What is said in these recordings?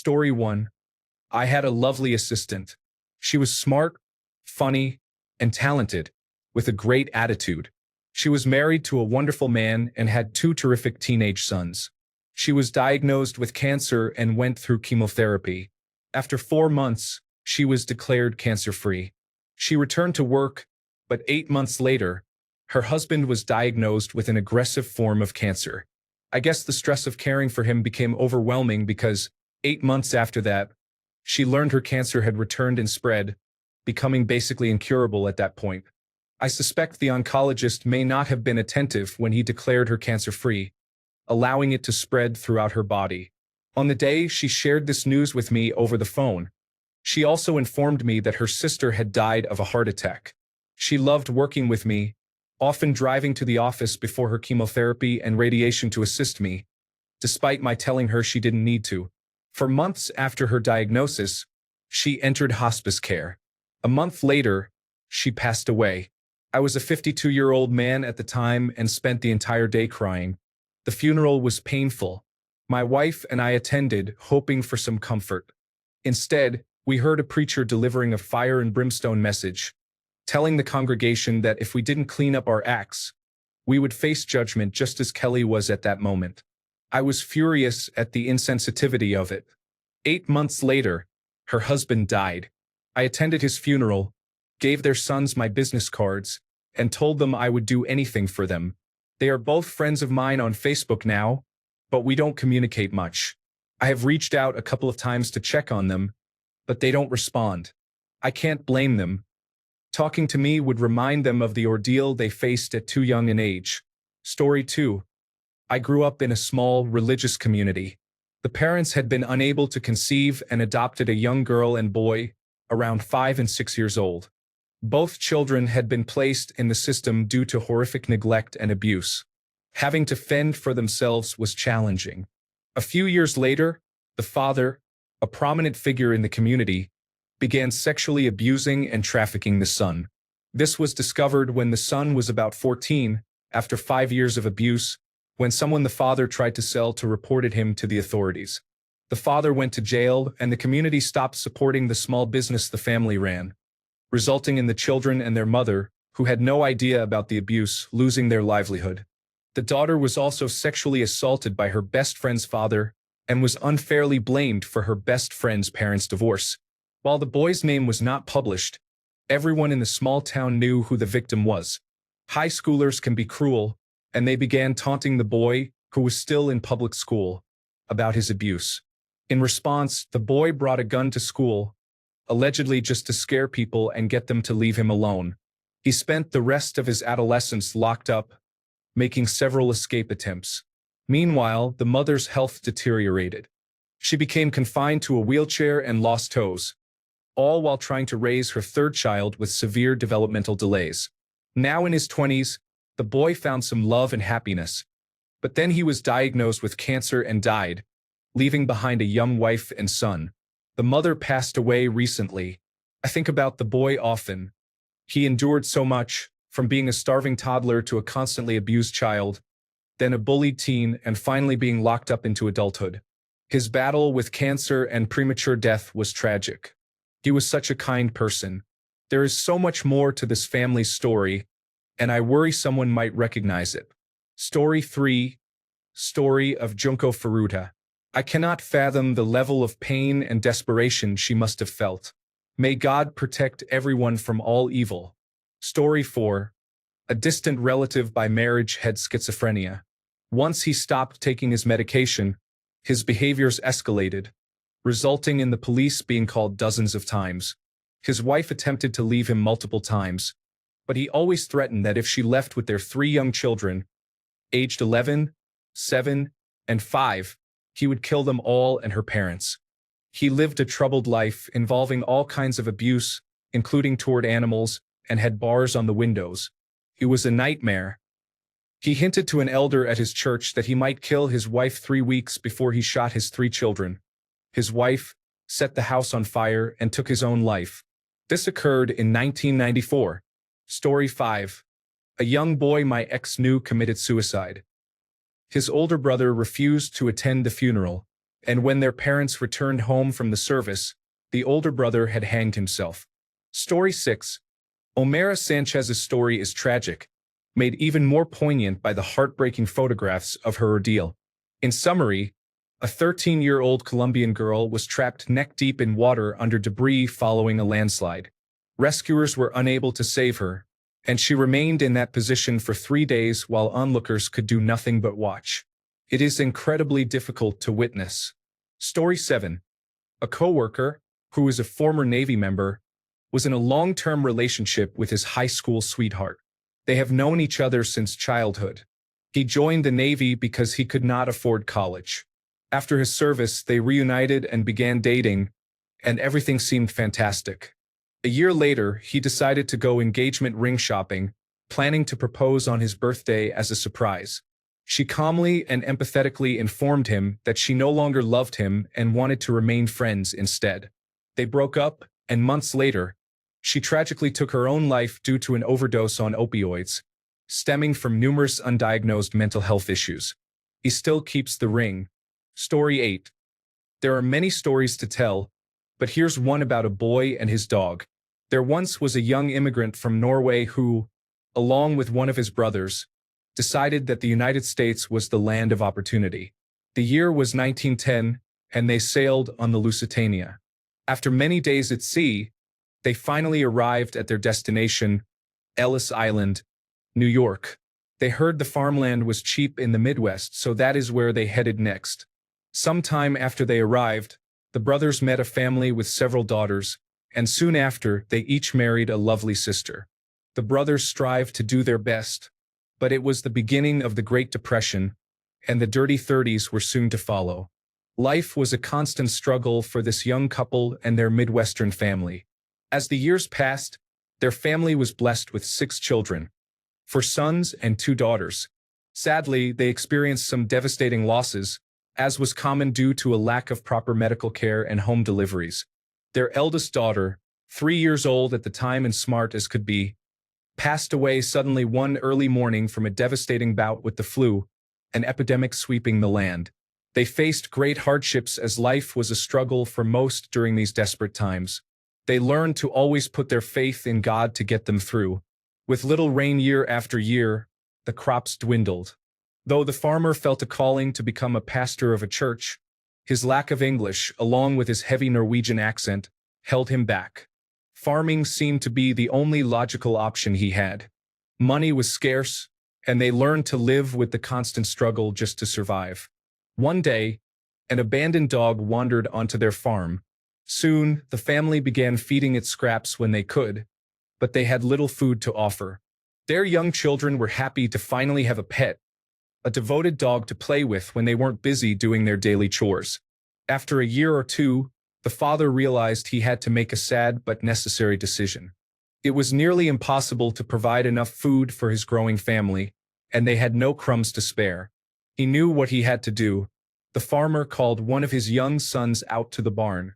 Story 1. I had a lovely assistant. She was smart, funny, and talented, with a great attitude. She was married to a wonderful man and had two terrific teenage sons. She was diagnosed with cancer and went through chemotherapy. After 4 months, she was declared cancer-free. She returned to work, but 8 months later, her husband was diagnosed with an aggressive form of cancer. I guess the stress of caring for him became overwhelming because 8 months after that, she learned her cancer had returned and spread, becoming basically incurable at that point. I suspect the oncologist may not have been attentive when he declared her cancer-free, allowing it to spread throughout her body. On the day she shared this news with me over the phone, she also informed me that her sister had died of a heart attack. She loved working with me, often driving to the office before her chemotherapy and radiation to assist me, despite my telling her she didn't need to. For months after her diagnosis, she entered hospice care. A month later, she passed away. I was a 52-year-old man at the time and spent the entire day crying. The funeral was painful. My wife and I attended, hoping for some comfort. Instead, we heard a preacher delivering a fire and brimstone message, telling the congregation that if we didn't clean up our acts, we would face judgment just as Kelly was at that moment. I was furious at the insensitivity of it. 8 months later, her husband died. I attended his funeral, gave their sons my business cards, and told them I would do anything for them. They are both friends of mine on Facebook now, but we don't communicate much. I have reached out a couple of times to check on them, but they don't respond. I can't blame them. Talking to me would remind them of the ordeal they faced at too young an age. Story 2. I grew up in a small, religious community. The parents had been unable to conceive and adopted a young girl and boy, around 5 and 6 years old. Both children had been placed in the system due to horrific neglect and abuse. Having to fend for themselves was challenging. A few years later, the father, a prominent figure in the community, began sexually abusing and trafficking the son. This was discovered when the son was about 14, after 5 years of abuse, when someone the father tried to sell to reported him to the authorities. The father went to jail and the community stopped supporting the small business the family ran, resulting in the children and their mother, who had no idea about the abuse, losing their livelihood. The daughter was also sexually assaulted by her best friend's father and was unfairly blamed for her best friend's parents' divorce. While the boy's name was not published, everyone in the small town knew who the victim was. High schoolers can be cruel, and they began taunting the boy, who was still in public school, about his abuse. In response, the boy brought a gun to school, allegedly just to scare people and get them to leave him alone. He spent the rest of his adolescence locked up, making several escape attempts. Meanwhile, the mother's health deteriorated. She became confined to a wheelchair and lost toes, all while trying to raise her third child with severe developmental delays. Now in his 20s, the boy found some love and happiness, but then he was diagnosed with cancer and died, leaving behind a young wife and son. The mother passed away recently. I think about the boy often. He endured so much, from being a starving toddler to a constantly abused child, then a bullied teen, and finally being locked up into adulthood. His battle with cancer and premature death was tragic. He was such a kind person. There is so much more to this family's story, and I worry someone might recognize it. Story 3. Story of Junko Furuta. I cannot fathom the level of pain and desperation she must have felt. May God protect everyone from all evil. Story 4. A distant relative by marriage had schizophrenia. Once he stopped taking his medication, his behaviors escalated, resulting in the police being called dozens of times. His wife attempted to leave him multiple times, but he always threatened that if she left with their 3 young children, aged 11, 7, and 5, he would kill them all and her parents. He lived a troubled life involving all kinds of abuse, including toward animals, and had bars on the windows. He was a nightmare. He hinted to an elder at his church that he might kill his wife 3 weeks before he shot his 3 children. His wife set the house on fire and took his own life. This occurred in 1994. Story 5. A young boy my ex knew committed suicide. His older brother refused to attend the funeral. and when their parents returned home from the service, the older brother had hanged himself. Story 6. Omera Sanchez's story is tragic, made even more poignant by the heartbreaking photographs of her ordeal. In summary, a 13-year-old Colombian girl was trapped neck-deep in water under debris following a landslide. Rescuers were unable to save her, and she remained in that position for 3 days while onlookers could do nothing but watch. It is incredibly difficult to witness. Story 7. A coworker, who is a former Navy member, was in a long-term relationship with his high school sweetheart. They have known each other since childhood. He joined the Navy because he could not afford college. After his service, they reunited and began dating, and everything seemed fantastic. A year later, he decided to go engagement ring shopping, planning to propose on his birthday as a surprise. She calmly and empathetically informed him that she no longer loved him and wanted to remain friends instead. They broke up, and months later, she tragically took her own life due to an overdose on opioids, stemming from numerous undiagnosed mental health issues. He still keeps the ring. Story 8. There are many stories to tell, but here's one about a boy and his dog. There once was a young immigrant from Norway who, along with one of his brothers, decided that the United States was the land of opportunity. The year was 1910, and they sailed on the Lusitania. After many days at sea, they finally arrived at their destination, Ellis Island, New York. They heard the farmland was cheap in the Midwest, so that is where they headed next. Sometime after they arrived, the brothers met a family with several daughters, and soon after, they each married a lovely sister. The brothers strived to do their best, but it was the beginning of the Great Depression, and the dirty 30s were soon to follow. Life was a constant struggle for this young couple and their Midwestern family. As the years passed, their family was blessed with 6 children, 4 sons and 2 daughters. Sadly, they experienced some devastating losses, as was common due to a lack of proper medical care and home deliveries. Their eldest daughter, 3 years old at the time and smart as could be, passed away suddenly one early morning from a devastating bout with the flu, an epidemic sweeping the land. They faced great hardships as life was a struggle for most during these desperate times. They learned to always put their faith in God to get them through. With little rain year after year, the crops dwindled. Though the farmer felt a calling to become a pastor of a church, his lack of English, along with his heavy Norwegian accent, held him back. Farming seemed to be the only logical option he had. Money was scarce, and they learned to live with the constant struggle just to survive. One day, an abandoned dog wandered onto their farm. Soon, the family began feeding it scraps when they could, but they had little food to offer. Their young children were happy to finally have a pet, a devoted dog to play with when they weren't busy doing their daily chores. After a year or two, the father realized he had to make a sad but necessary decision. It was nearly impossible to provide enough food for his growing family, and they had no crumbs to spare. He knew what he had to do. The farmer called one of his young sons out to the barn.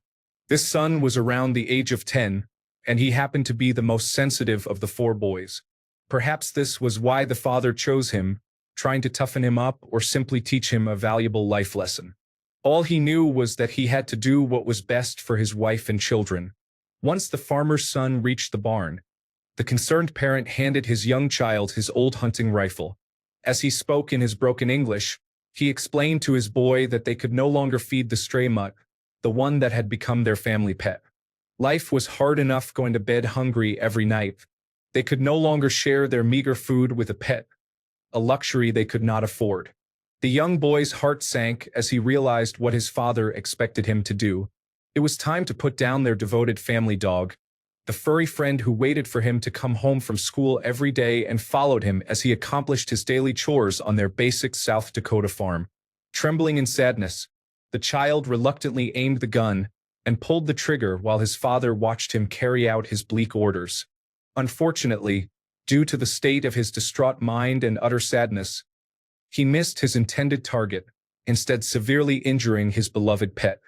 This son was around the age of 10, and he happened to be the most sensitive of the 4 boys. Perhaps this was why the father chose him, trying to toughen him up or simply teach him a valuable life lesson. All he knew was that he had to do what was best for his wife and children. Once the farmer's son reached the barn, the concerned parent handed his young child his old hunting rifle. As he spoke in his broken English, he explained to his boy that they could no longer feed the stray mutt, the one that had become their family pet. Life was hard enough going to bed hungry every night. They could no longer share their meager food with a pet, a luxury they could not afford. The young boy's heart sank as he realized what his father expected him to do. It was time to put down their devoted family dog, the furry friend who waited for him to come home from school every day and followed him as he accomplished his daily chores on their basic South Dakota farm. Trembling in sadness, the child reluctantly aimed the gun and pulled the trigger while his father watched him carry out his bleak orders. Unfortunately, due to the state of his distraught mind and utter sadness, he missed his intended target, instead severely injuring his beloved pet.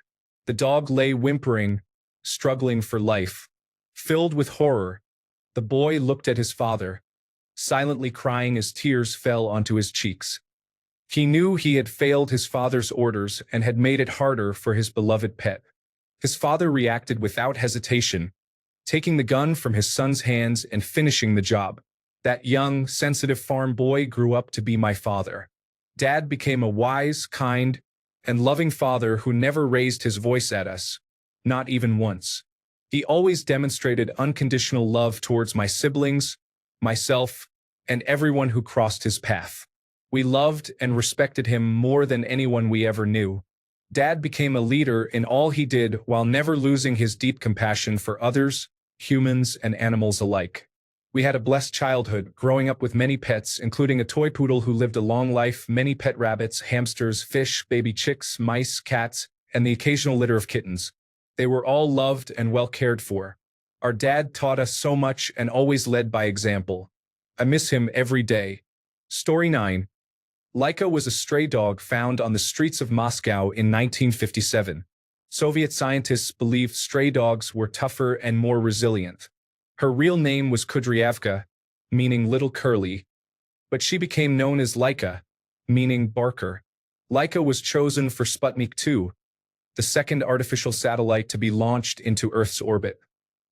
The dog lay whimpering, struggling for life. Filled with horror, the boy looked at his father, silently crying as tears fell onto his cheeks. He knew he had failed his father's orders and had made it harder for his beloved pet. His father reacted without hesitation, taking the gun from his son's hands and finishing the job. That young, sensitive farm boy grew up to be my father. Dad became a wise, kind, and loving father who never raised his voice at us, not even once. He always demonstrated unconditional love towards my siblings, myself, and everyone who crossed his path. We loved and respected him more than anyone we ever knew. Dad became a leader in all he did while never losing his deep compassion for others, humans, and animals alike. We had a blessed childhood, growing up with many pets, including a toy poodle who lived a long life, many pet rabbits, hamsters, fish, baby chicks, mice, cats, and the occasional litter of kittens. They were all loved and well cared for. Our dad taught us so much and always led by example. I miss him every day. Story 9. Laika was a stray dog found on the streets of Moscow in 1957. Soviet scientists believed stray dogs were tougher and more resilient. Her real name was Kudryavka, meaning little curly, but she became known as Laika, meaning barker. Laika was chosen for Sputnik 2, the second artificial satellite to be launched into Earth's orbit.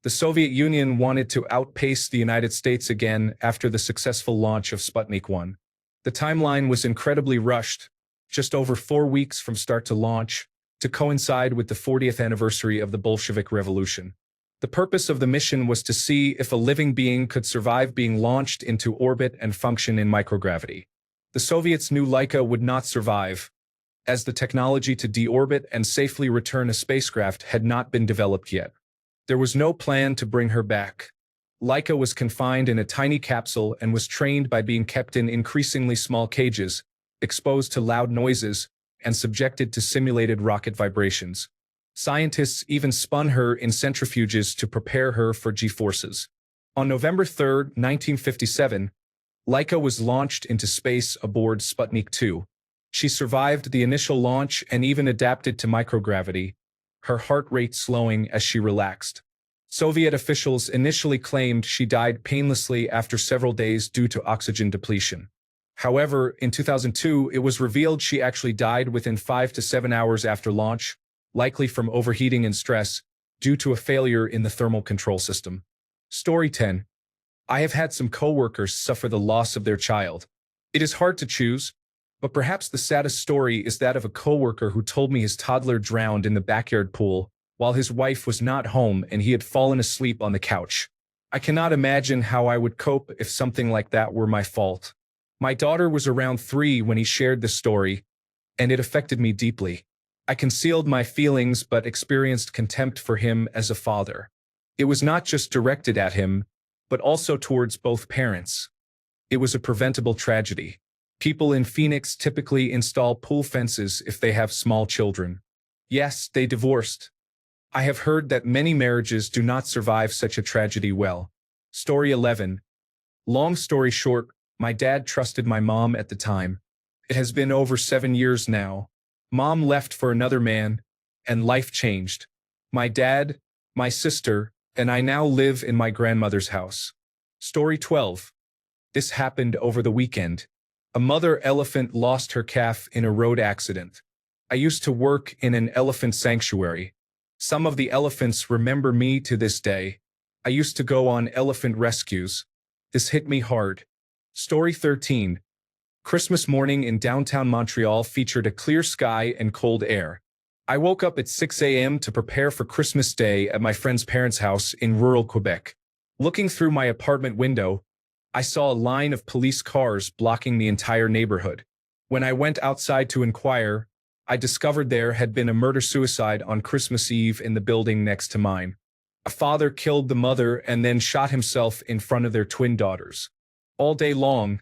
The Soviet Union wanted to outpace the United States again after the successful launch of Sputnik 1. The timeline was incredibly rushed, just over 4 weeks from start to launch, to coincide with the 40th anniversary of the Bolshevik Revolution. The purpose of the mission was to see if a living being could survive being launched into orbit and function in microgravity. The Soviets knew Laika would not survive, as the technology to deorbit and safely return a spacecraft had not been developed yet. There was no plan to bring her back. Laika was confined in a tiny capsule and was trained by being kept in increasingly small cages, exposed to loud noises, and subjected to simulated rocket vibrations. Scientists even spun her in centrifuges to prepare her for G-forces. On November 3, 1957, Laika was launched into space aboard Sputnik 2. She survived the initial launch and even adapted to microgravity, her heart rate slowing as she relaxed. Soviet officials initially claimed she died painlessly after several days due to oxygen depletion. However, in 2002, it was revealed she actually died within 5 to 7 hours after launch, likely from overheating and stress, due to a failure in the thermal control system. Story 10. I have had some coworkers suffer the loss of their child. It is hard to choose, but perhaps the saddest story is that of a coworker who told me his toddler drowned in the backyard pool while his wife was not home and he had fallen asleep on the couch. I cannot imagine how I would cope if something like that were my fault. My daughter was around 3 when he shared this story, and it affected me deeply. I concealed my feelings but experienced contempt for him as a father. It was not just directed at him, but also towards both parents. It was a preventable tragedy. People in Phoenix typically install pool fences if they have small children. Yes, they divorced. I have heard that many marriages do not survive such a tragedy well. Story 11. Long story short, my dad trusted my mom at the time. It has been over 7 years now. Mom left for another man, and life changed. My dad, my sister, and I now live in my grandmother's house. Story 12. This happened over the weekend. A mother elephant lost her calf in a road accident. I used to work in an elephant sanctuary. Some of the elephants remember me to this day. I used to go on elephant rescues. This hit me hard. Story 13. Christmas morning in downtown Montreal featured a clear sky and cold air. I woke up at 6 a.m. to prepare for Christmas Day at my friend's parents' house in rural Quebec. Looking through my apartment window, I saw a line of police cars blocking the entire neighborhood. When I went outside to inquire, I discovered there had been a murder-suicide on Christmas Eve in the building next to mine. A father killed the mother and then shot himself in front of their twin daughters. All day long,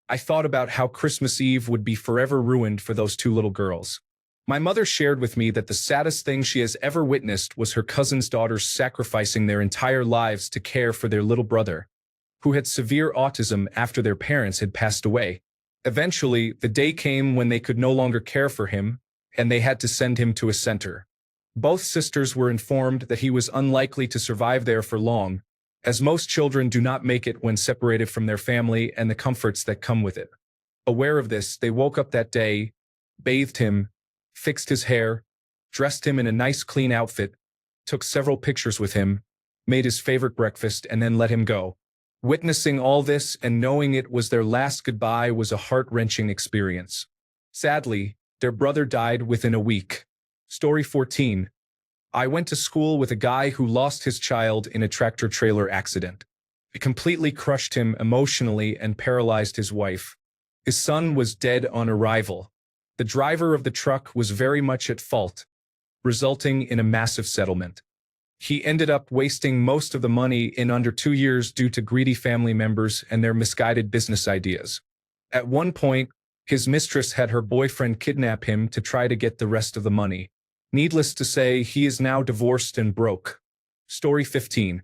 I thought about how Christmas Eve would be forever ruined for those 2 little girls. My mother shared with me that the saddest thing she has ever witnessed was her cousin's daughters sacrificing their entire lives to care for their little brother, who had severe autism after their parents had passed away. Eventually, the day came when they could no longer care for him, and they had to send him to a center. Both sisters were informed that he was unlikely to survive there for long, as most children do not make it when separated from their family and the comforts that come with it. Aware of this, they woke up that day, bathed him, fixed his hair, dressed him in a nice clean outfit, took several pictures with him, made his favorite breakfast, and then let him go. Witnessing all this and knowing it was their last goodbye was a heart-wrenching experience. Sadly, their brother died within a week. Story 14. I went to school with a guy who lost his child in a tractor-trailer accident. It completely crushed him emotionally and paralyzed his wife. His son was dead on arrival. The driver of the truck was very much at fault, resulting in a massive settlement. He ended up wasting most of the money in under 2 years due to greedy family members and their misguided business ideas. At one point, his mistress had her boyfriend kidnap him to try to get the rest of the money. Needless to say, he is now divorced and broke. Story 15.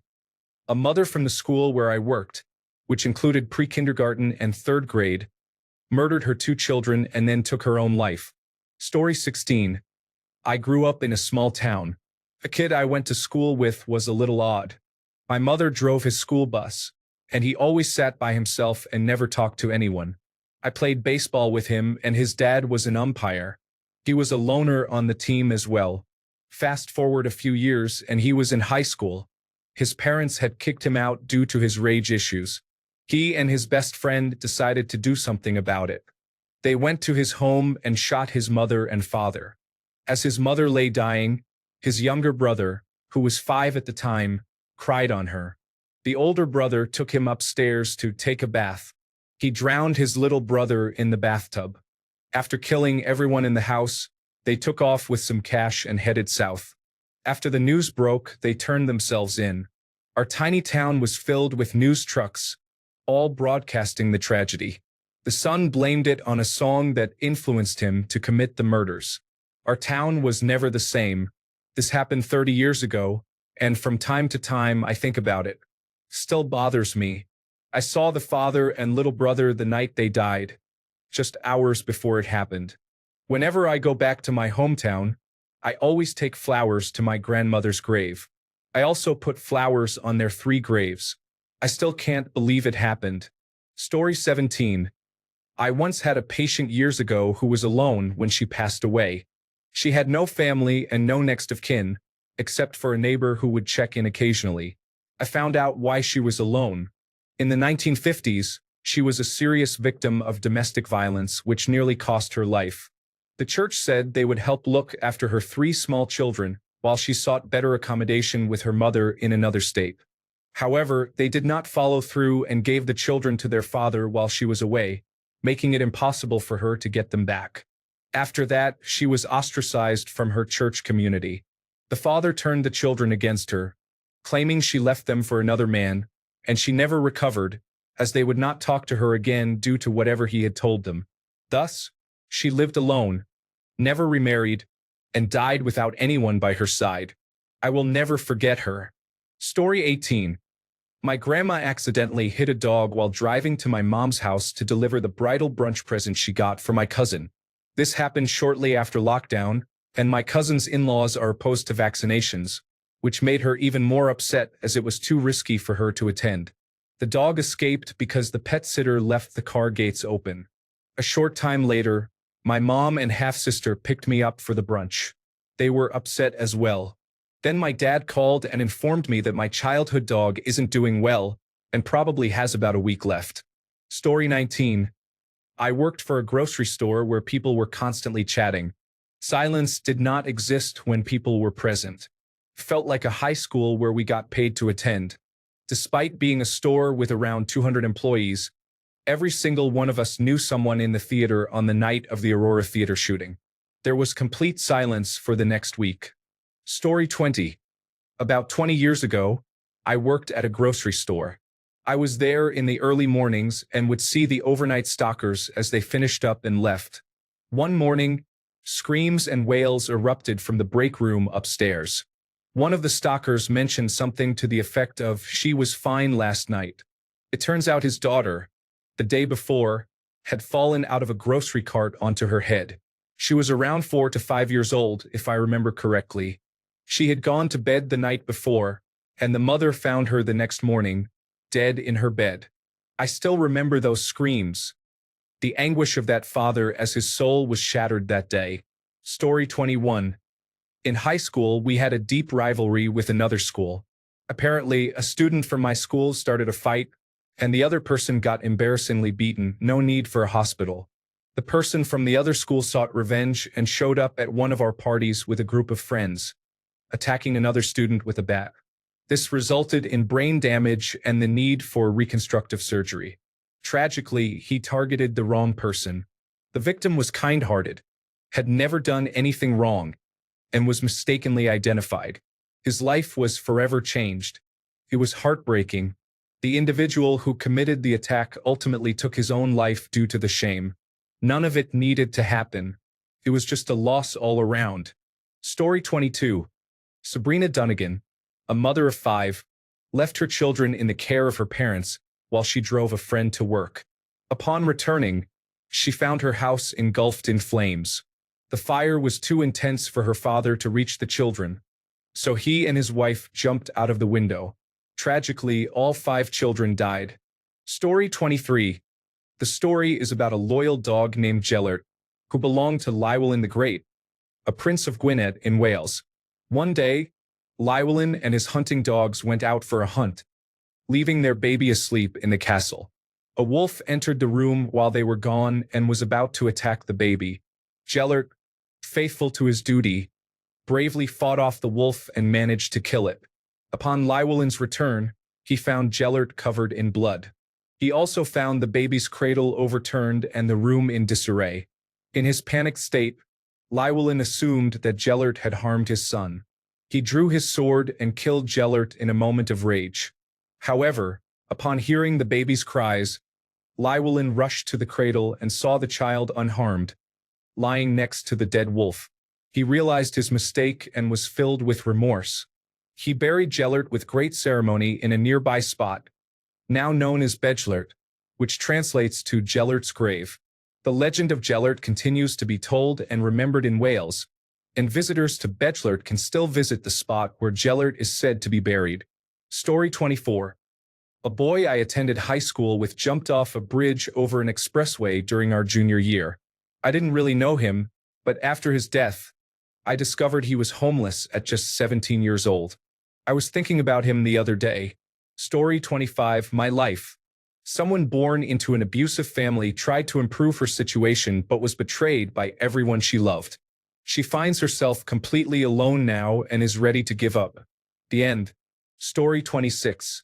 A mother from the school where I worked, which included pre-kindergarten and 3rd grade, murdered her 2 children and then took her own life. Story 16. I grew up in a small town. A kid I went to school with was a little odd. My mother drove his school bus, and he always sat by himself and never talked to anyone. I played baseball with him, and his dad was an umpire. He was a loner on the team as well. Fast forward a few years, and he was in high school. His parents had kicked him out due to his rage issues. He and his best friend decided to do something about it. They went to his home and shot his mother and father. As his mother lay dying, his younger brother, who was 5 at the time, cried on her. The older brother took him upstairs to take a bath. He drowned his little brother in the bathtub. After killing everyone in the house, they took off with some cash and headed south. After the news broke, they turned themselves in. Our tiny town was filled with news trucks, all broadcasting the tragedy. The son blamed it on a song that influenced him to commit the murders. Our town was never the same. This happened 30 years ago, and from time to time I think about it. Still bothers me. I saw the father and little brother the night they died, just hours before it happened. Whenever I go back to my hometown, I always take flowers to my grandmother's grave. I also put flowers on their 3 graves. I still can't believe it happened. Story 17. I once had a patient years ago who was alone when she passed away. She had no family and no next of kin, except for a neighbor who would check in occasionally. I found out why she was alone. In the 1950s, she was a serious victim of domestic violence, which nearly cost her life. The church said they would help look after her 3 small children while she sought better accommodation with her mother in another state. However, they did not follow through and gave the children to their father while she was away, making it impossible for her to get them back. After that, she was ostracized from her church community. The father turned the children against her, claiming she left them for another man, and she never recovered, as they would not talk to her again due to whatever he had told them. Thus, she lived alone, never remarried, and died without anyone by her side. I will never forget her. Story 18. My grandma accidentally hit a dog while driving to my mom's house to deliver the bridal brunch present she got for my cousin. This happened shortly after lockdown, and my cousin's in-laws are opposed to vaccinations, which made her even more upset as it was too risky for her to attend. The dog escaped because the pet sitter left the car gates open. A short time later, my mom and half-sister picked me up for the brunch. They were upset as well. Then my dad called and informed me that my childhood dog isn't doing well and probably has about a week left. Story 19. I worked for a grocery store where people were constantly chatting. Silence did not exist when people were present. Felt like a high school where we got paid to attend. Despite being a store with around 200 employees, every single one of us knew someone in the theater on the night of the Aurora Theater shooting. There was complete silence for the next week. Story 20. About 20 years ago, I worked at a grocery store. I was there in the early mornings and would see the overnight stockers as they finished up and left. One morning, screams and wails erupted from the break room upstairs. One of the stockers mentioned something to the effect of, "She was fine last night." It turns out his daughter, the day before, had fallen out of a grocery cart onto her head. She was around 4 to 5 years old, if I remember correctly. She had gone to bed the night before, and the mother found her the next morning, dead in her bed. I still remember those screams. The anguish of that father as his soul was shattered that day. Story 21. In high school, we had a deep rivalry with another school. Apparently, a student from my school started a fight, and the other person got embarrassingly beaten. No need for a hospital. The person from the other school sought revenge and showed up at one of our parties with a group of friends, attacking another student with a bat. This resulted in brain damage and the need for reconstructive surgery. Tragically, he targeted the wrong person. The victim was kind-hearted, had never done anything wrong, and was mistakenly identified. His life was forever changed. It was heartbreaking. The individual who committed the attack ultimately took his own life due to the shame. None of it needed to happen. It was just a loss all around. Story 22. Sabrina Dunnigan, a mother of 5, left her children in the care of her parents while she drove a friend to work. Upon returning, she found her house engulfed in flames. The fire was too intense for her father to reach the children, so he and his wife jumped out of the window. Tragically, all 5 children died. Story 23. The story is about a loyal dog named Gellert, who belonged to Llywelyn the Great, a prince of Gwynedd in Wales. One day, Llywelyn and his hunting dogs went out for a hunt, leaving their baby asleep in the castle. A wolf entered the room while they were gone and was about to attack the baby. Gellert, faithful to his duty, bravely fought off the wolf and managed to kill it. Upon Llywelyn's return, he found Gellert covered in blood. He also found the baby's cradle overturned and the room in disarray. In his panicked state, Llywelyn assumed that Gellert had harmed his son. He drew his sword and killed Gellert in a moment of rage. However, upon hearing the baby's cries, Llywelyn rushed to the cradle and saw the child unharmed, lying next to the dead wolf. He realized his mistake and was filled with remorse. He buried Gellert with great ceremony in a nearby spot, now known as Bedglert, which translates to Gellert's grave. The legend of Gellert continues to be told and remembered in Wales, and visitors to Bedglert can still visit the spot where Gellert is said to be buried. Story 24. A boy I attended high school with jumped off a bridge over an expressway during our junior year. I didn't really know him, but after his death, I discovered he was homeless at just 17 years old. I was thinking about him the other day. Story 25. My life. Someone born into an abusive family tried to improve her situation but was betrayed by everyone she loved. She finds herself completely alone now and is ready to give up. The end. Story 26.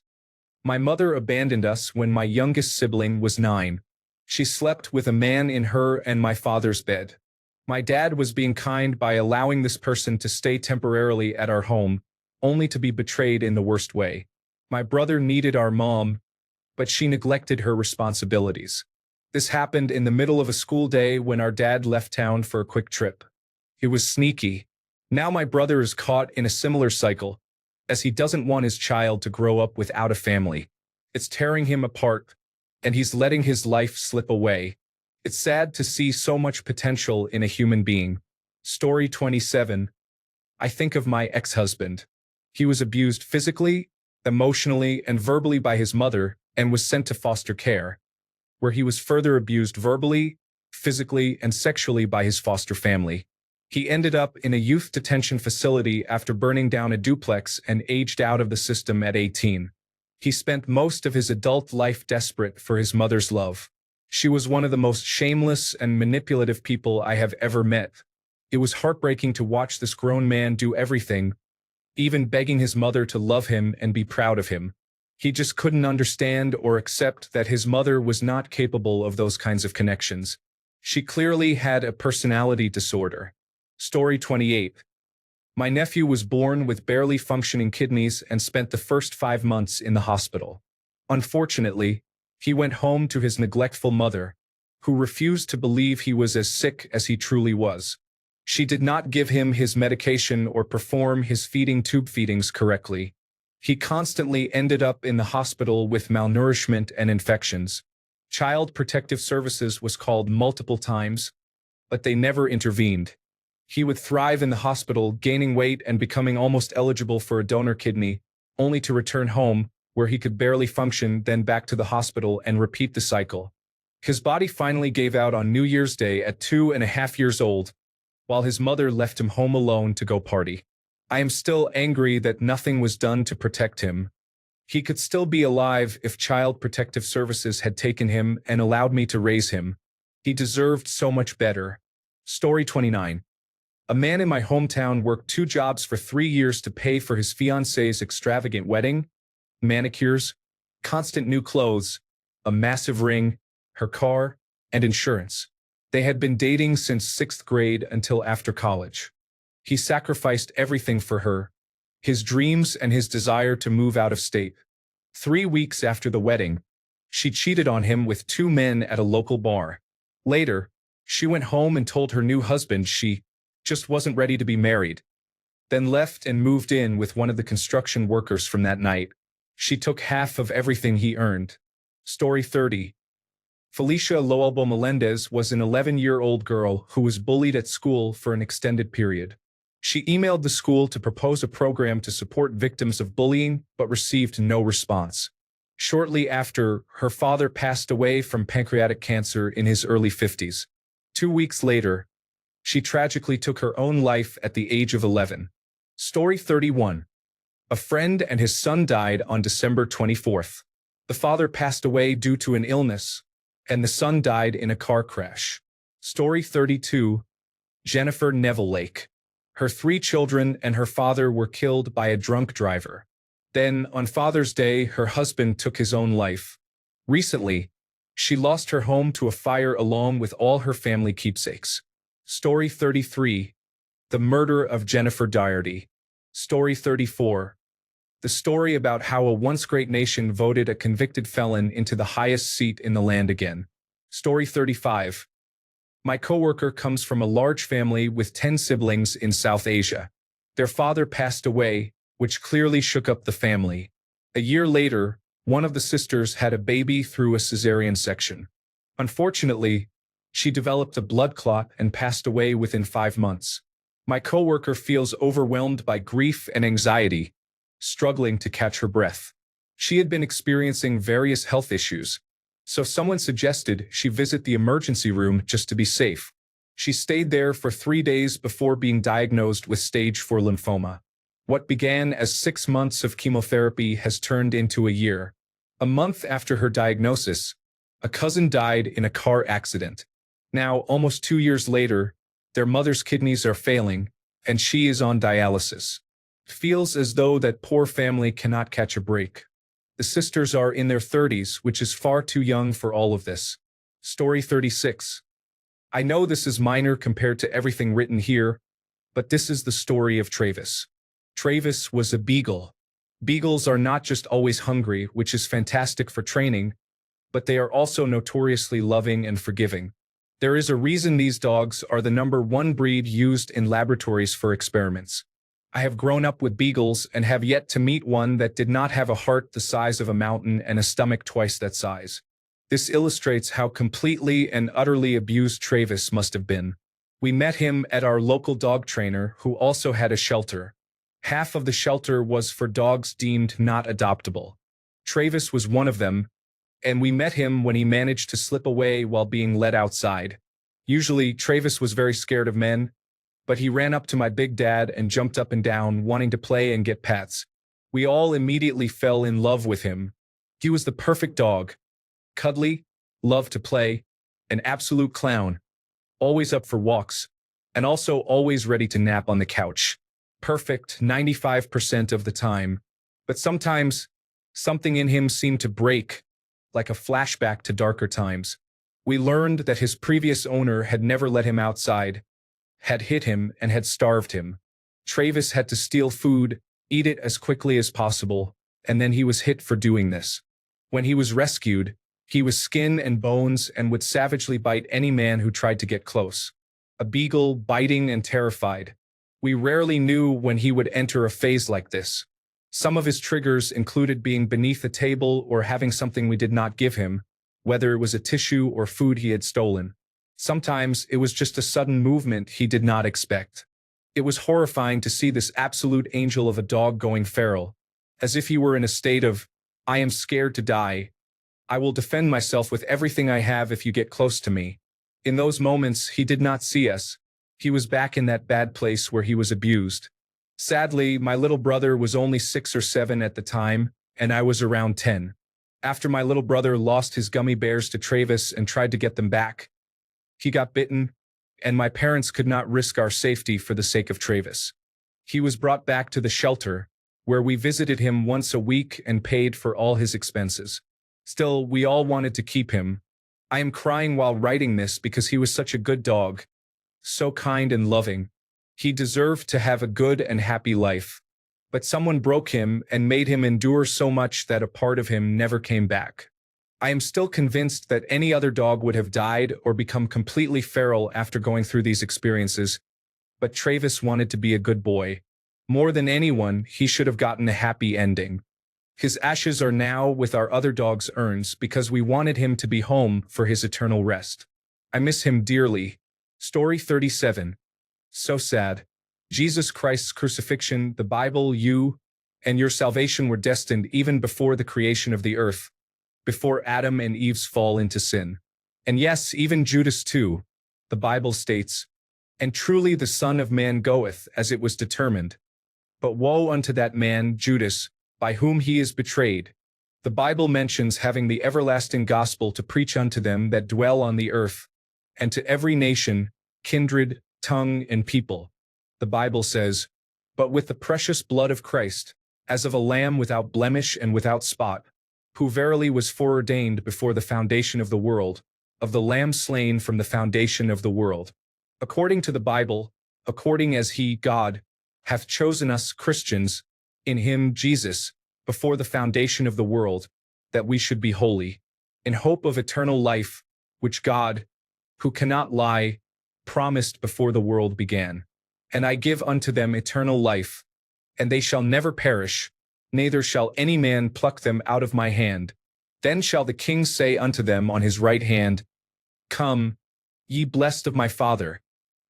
My mother abandoned us when my youngest sibling was 9. She slept with a man in her and my father's bed. My dad was being kind by allowing this person to stay temporarily at our home, only to be betrayed in the worst way. My brother needed our mom, but she neglected her responsibilities. This happened in the middle of a school day when our dad left town for a quick trip. It was sneaky. Now my brother is caught in a similar cycle, as he doesn't want his child to grow up without a family. It's tearing him apart, and he's letting his life slip away. It's sad to see so much potential in a human being. Story 27. I think of my ex-husband. He was abused physically, emotionally, and verbally by his mother and was sent to foster care, where he was further abused verbally, physically, and sexually by his foster family. He ended up in a youth detention facility after burning down a duplex and aged out of the system at 18. He spent most of his adult life desperate for his mother's love. She was one of the most shameless and manipulative people I have ever met. It was heartbreaking to watch this grown man do everything, even begging his mother to love him and be proud of him. He just couldn't understand or accept that his mother was not capable of those kinds of connections. She clearly had a personality disorder. Story 28. My nephew was born with barely functioning kidneys and spent the first 5 months in the hospital. Unfortunately, he went home to his neglectful mother, who refused to believe he was as sick as he truly was. She did not give him his medication or perform his feeding tube feedings correctly. He constantly ended up in the hospital with malnourishment and infections. Child Protective Services was called multiple times, but they never intervened. He would thrive in the hospital, gaining weight and becoming almost eligible for a donor kidney, only to return home, where he could barely function, then back to the hospital and repeat the cycle. His body finally gave out on New Year's Day at 2.5 years old, while his mother left him home alone to go party. I am still angry that nothing was done to protect him. He could still be alive if Child Protective Services had taken him and allowed me to raise him. He deserved so much better. Story 29. A man in my hometown worked 2 jobs for 3 years to pay for his fiancée's extravagant wedding, manicures, constant new clothes, a massive ring, her car, and insurance. They had been dating since 6th grade until after college. He sacrificed everything for her, his dreams and his desire to move out of state. 3 weeks after the wedding, she cheated on him with 2 men at a local bar. Later, she went home and told her new husband she just wasn't ready to be married, then left and moved in with one of the construction workers from that night. She took half of everything he earned. Story 30. Felicia Loalbo Melendez was an 11-year-old girl who was bullied at school for an extended period. She emailed the school to propose a program to support victims of bullying, but received no response. Shortly after, her father passed away from pancreatic cancer in his early 50s. 2 weeks later, she tragically took her own life at the age of 11. Story 31. A friend and his son died on December 24th. The father passed away due to an illness, and the son died in a car crash. Story 32. Jennifer Neville Lake. Her 3 children and her father were killed by a drunk driver. Then, on Father's Day, her husband took his own life. Recently, she lost her home to a fire along with all her family keepsakes. Story 33. The murder of Jennifer Doherty. Story 34. The story about how a once great nation voted a convicted felon into the highest seat in the land again. Story 35. My coworker comes from a large family with 10 siblings in South Asia. Their father passed away, which clearly shook up the family. A year later, one of the sisters had a baby through a cesarean section. Unfortunately, she developed a blood clot and passed away within 5 months. My coworker feels overwhelmed by grief and anxiety, struggling to catch her breath. She had been experiencing various health issues, so someone suggested she visit the emergency room just to be safe. She stayed there for 3 days before being diagnosed with stage 4 lymphoma. What began as 6 months of chemotherapy has turned into a year. A month after her diagnosis, a cousin died in a car accident. Now, almost 2 years later, their mother's kidneys are failing, and she is on dialysis. It feels as though that poor family cannot catch a break. The sisters are in their 30s, which is far too young for all of this. Story 36. I know this is minor compared to everything written here, but this is the story of Travis. Travis was a beagle. Beagles are not just always hungry, which is fantastic for training, but they are also notoriously loving and forgiving. There is a reason these dogs are the #1 breed used in laboratories for experiments. I have grown up with beagles and have yet to meet one that did not have a heart the size of a mountain and a stomach twice that size. This illustrates how completely and utterly abused Travis must have been. We met him at our local dog trainer, who also had a shelter. Half of the shelter was for dogs deemed not adoptable. Travis was one of them, and we met him when he managed to slip away while being led outside. Usually, Travis was very scared of men, but he ran up to my big dad and jumped up and down, wanting to play and get pets. We all immediately fell in love with him. He was the perfect dog. Cuddly, loved to play, an absolute clown, always up for walks, and also always ready to nap on the couch. Perfect 95% of the time, but sometimes something in him seemed to break, like a flashback to darker times. We learned that his previous owner had never let him outside, had hit him, and had starved him. Travis had to steal food, eat it as quickly as possible, and then he was hit for doing this. When he was rescued, he was skin and bones and would savagely bite any man who tried to get close. A beagle, biting and terrified. We rarely knew when he would enter a phase like this. Some of his triggers included being beneath a table or having something we did not give him, whether it was a tissue or food he had stolen. Sometimes it was just a sudden movement he did not expect. It was horrifying to see this absolute angel of a dog going feral, as if he were in a state of, "I am scared to die," I will defend myself with everything I have if you get close to me. In those moments, he did not see us. He was back in that bad place where he was abused. Sadly, my little brother was only 6 or 7 at the time, and I was around 10. After my little brother lost his gummy bears to Travis and tried to get them back, he got bitten, and my parents could not risk our safety for the sake of Travis. He was brought back to the shelter, where we visited him once a week and paid for all his expenses. Still, we all wanted to keep him. I am crying while writing this because he was such a good dog, so kind and loving. He deserved to have a good and happy life. But someone broke him and made him endure so much that a part of him never came back. I am still convinced that any other dog would have died or become completely feral after going through these experiences, but Travis wanted to be a good boy. More than anyone, he should have gotten a happy ending. His ashes are now with our other dog's urns because we wanted him to be home for his eternal rest. I miss him dearly. Story 37. So sad. Jesus Christ's crucifixion, the Bible, you and your salvation were destined even before the creation of the earth, before Adam and Eve's fall into sin. And yes, even Judas too. The Bible states, "And truly the Son of Man goeth as it was determined. But woe unto that man, Judas, by whom he is betrayed." The Bible mentions having the everlasting gospel to preach unto them that dwell on the earth, and to every nation, kindred, tongue, and people. The Bible says, "But with the precious blood of Christ, as of a lamb without blemish and without spot, who verily was foreordained before the foundation of the world, of the Lamb slain from the foundation of the world. According to the Bible, according as he, God, hath chosen us Christians, in him, Jesus, before the foundation of the world, that we should be holy, in hope of eternal life, which God, who cannot lie, promised before the world began. And I give unto them eternal life, and they shall never perish, neither shall any man pluck them out of my hand. Then shall the King say unto them on his right hand, Come, ye blessed of my Father,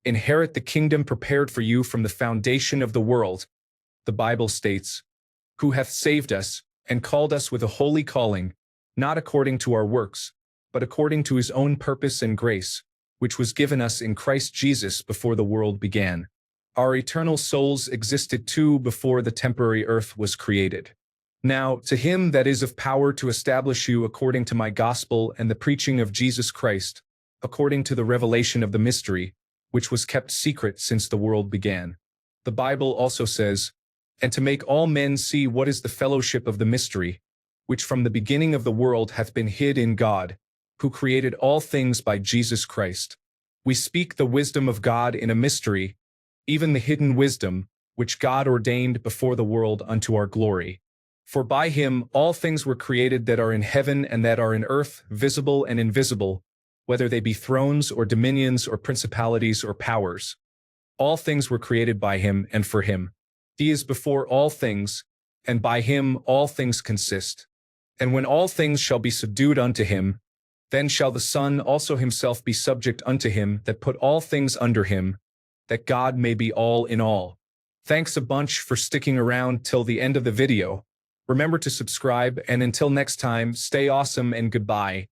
inherit the kingdom prepared for you from the foundation of the world." The Bible states, "Who hath saved us, and called us with a holy calling, not according to our works, but according to his own purpose and grace, which was given us in Christ Jesus before the world began." Our eternal souls existed too before the temporary earth was created. Now, to him that is of power to establish you according to my gospel and the preaching of Jesus Christ, according to the revelation of the mystery, which was kept secret since the world began. The Bible also says, "And to make all men see what is the fellowship of the mystery, which from the beginning of the world hath been hid in God, who created all things by Jesus Christ. We speak the wisdom of God in a mystery, even the hidden wisdom, which God ordained before the world unto our glory. For by him all things were created that are in heaven and that are in earth, visible and invisible, whether they be thrones or dominions or principalities or powers. All things were created by him and for him. He is before all things, and by him all things consist. And when all things shall be subdued unto him, then shall the Son also himself be subject unto him that put all things under him, that God may be all in all." Thanks a bunch for sticking around till the end of the video. Remember to subscribe, and until next time, stay awesome and goodbye.